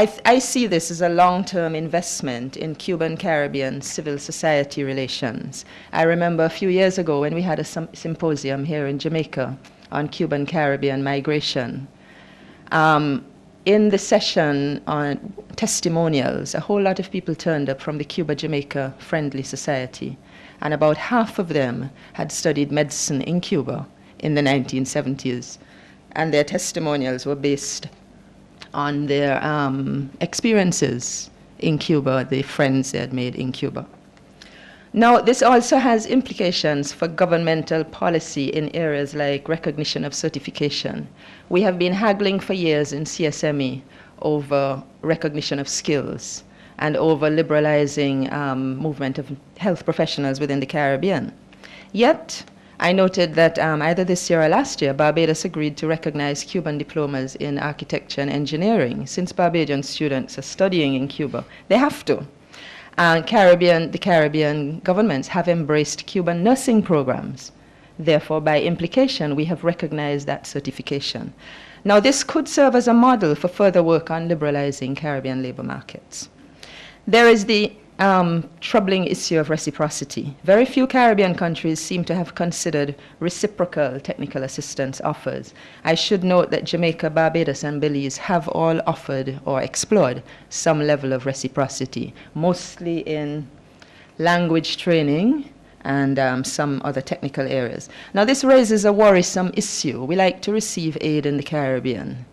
I see this as a long-term investment in Cuban-Caribbean civil society relations. I remember a few years ago when we had a symposium here in Jamaica on Cuban-Caribbean migration. In the session on testimonials, a whole lot of people turned up from the Cuba-Jamaica Friendly Society, and about half of them had studied medicine in Cuba in the 1970s, and their testimonials were based on their experiences in Cuba, the friends they had made in Cuba. Now, this also has implications for governmental policy in areas like recognition of certification. We have been haggling for years in CSME over recognition of skills and over liberalizing movement of health professionals within the Caribbean. Yet, I noted that either this year or last year, Barbados agreed to recognize Cuban diplomas in architecture and engineering. Since Barbadian students are studying in Cuba, they have to. The Caribbean governments have embraced Cuban nursing programs. Therefore, by implication, we have recognized that certification. Now, this could serve as a model for further work on liberalizing Caribbean labor markets. There is the troubling issue of reciprocity. Very few Caribbean countries seem to have considered reciprocal technical assistance offers. I should note that Jamaica, Barbados, and Belize have all offered or explored some level of reciprocity, mostly in language training and some other technical areas. Now, this raises a worrisome issue. We like to receive aid in the Caribbean.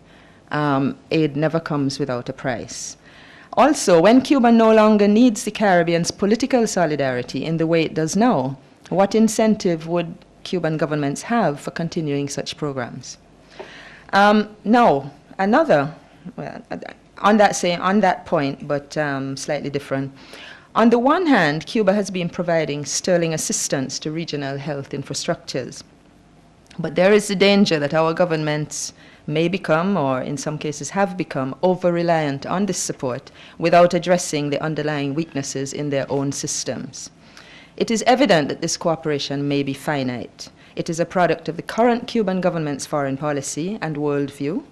Aid never comes without a price. Also, when Cuba no longer needs the Caribbean's political solidarity in the way it does now, what incentive would Cuban governments have for continuing such programs? Now, another, well, on that point, but slightly different. On the one hand, Cuba has been providing sterling assistance to regional health infrastructures. But there is the danger that our governments may become, or in some cases have become, over-reliant on this support without addressing the underlying weaknesses in their own systems. It is evident that this cooperation may be finite. It is a product of the current Cuban government's foreign policy and worldview,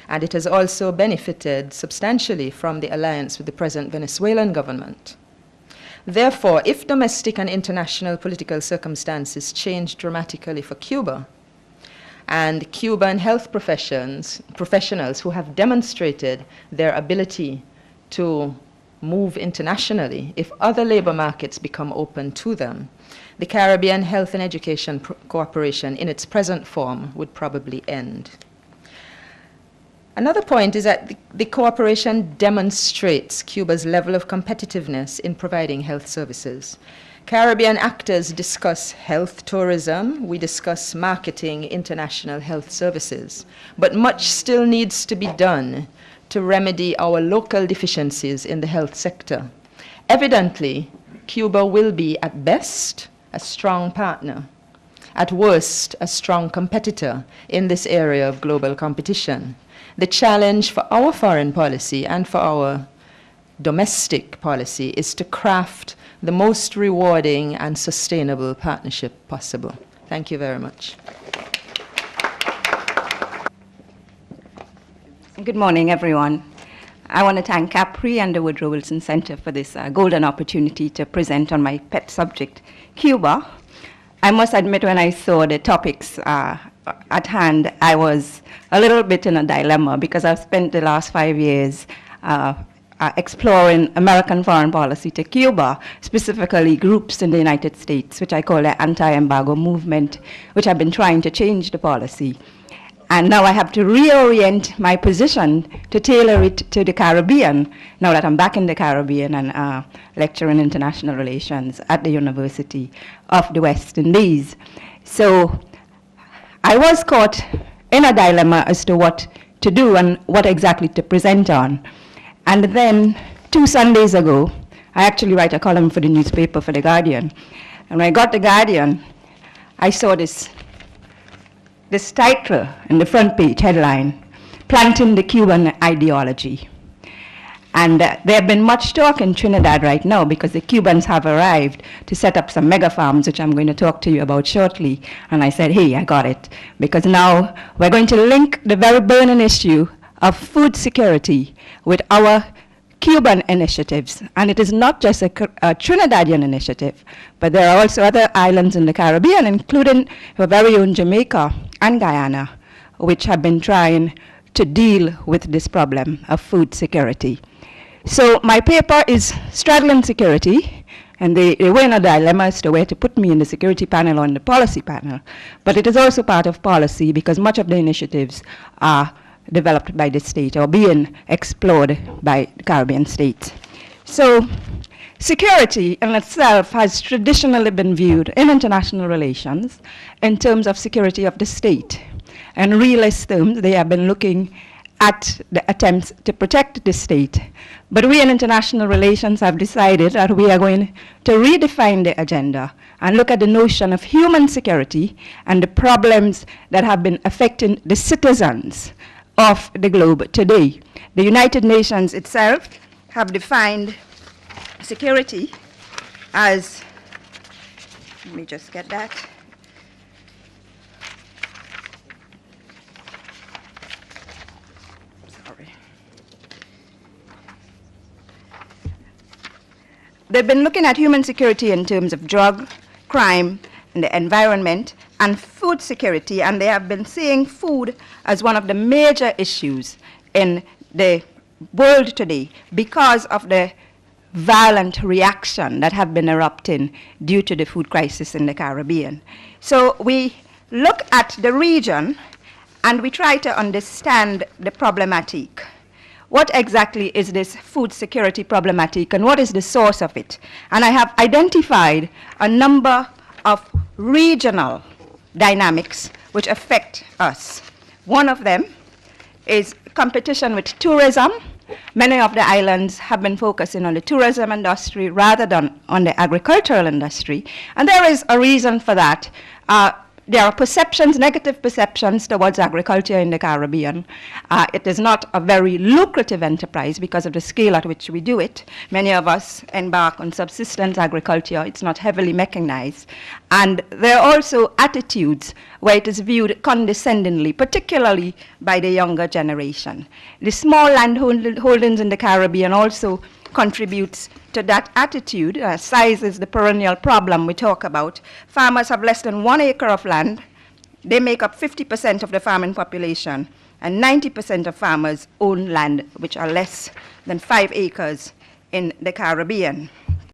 and it has also benefited substantially from the alliance with the present Venezuelan government. Therefore, if domestic and international political circumstances change dramatically for Cuba, and Cuban health professionals who have demonstrated their ability to move internationally, if other labor markets become open to them, the Caribbean health and education cooperation in its present form would probably end. Another point is that the cooperation demonstrates Cuba's level of competitiveness in providing health services. Caribbean actors discuss health tourism, we discuss marketing international health services, but much still needs to be done to remedy our local deficiencies in the health sector. Evidently, Cuba will be, at best, a strong partner, at worst, a strong competitor in this area of global competition. The challenge for our foreign policy and for our domestic policy is to craft the most rewarding and sustainable partnership possible. Thank you very much. Good morning, everyone. I want to thank CaPRI and the Woodrow Wilson Center for this golden opportunity to present on my pet subject, Cuba. I must admit, when I saw the topics at hand, I was a little bit in a dilemma because I've spent the last 5 years exploring American foreign policy to Cuba, specifically groups in the United States, which I call the anti-embargo movement, which have been trying to change the policy. And now I have to reorient my position to tailor it to the Caribbean, now that I'm back in the Caribbean and lecturing international relations at the University of the West Indies. So I was caught in a dilemma as to what to do and what exactly to present on. And then 2 Sundays ago, I actually write a column for the newspaper, for The Guardian. And when I got The Guardian, I saw this title in the front page headline, Planting the Cuban Ideology. And there have been much talk in Trinidad right now because the Cubans have arrived to set up some mega farms, which I'm going to talk to you about shortly. And I said, hey, I got it. Because now we're going to link the very burning issue of food security with our Cuban initiatives. And it is not just a Trinidadian initiative, but there are also other islands in the Caribbean, including our very own Jamaica and Guyana, which have been trying to deal with this problem of food security. So my paper is Straddling Security, and they were in a dilemma as to where to put me in the security panel or in the policy panel. But it is also part of policy because much of the initiatives are developed by the state or being explored by the Caribbean states. So security in itself has traditionally been viewed in international relations in terms of security of the state. In realist terms, they have been looking at the attempts to protect the state. But we in international relations have decided that we are going to redefine the agenda and look at the notion of human security and the problems that have been affecting the citizens of the globe today. The United Nations itself have defined security as, let me just get that. They've been looking at human security in terms of drug, crime, and the environment, and food security, and they have been seeing food as one of the major issues in the world today because of the violent reaction that have been erupting due to the food crisis in the Caribbean. So we look at the region and we try to understand the problematic. What exactly is this food security problematic and what is the source of it? And I have identified a number of regional dynamics which affect us. One of them is competition with tourism. Many of the islands have been focusing on the tourism industry rather than on the agricultural industry. And there is a reason for that. There are perceptions, negative perceptions towards agriculture in the Caribbean. It is not a very lucrative enterprise because of the scale at which we do it. Many of us embark on subsistence agriculture. It's not heavily mechanized. And there are also attitudes where it is viewed condescendingly, particularly by the younger generation. The small landholdings in the Caribbean also contributes to that attitude. Size is the perennial problem we talk about. Farmers have less than 1 acre of land. They make up 50% of the farming population, and 90% of farmers own land which are less than 5 acres in the Caribbean.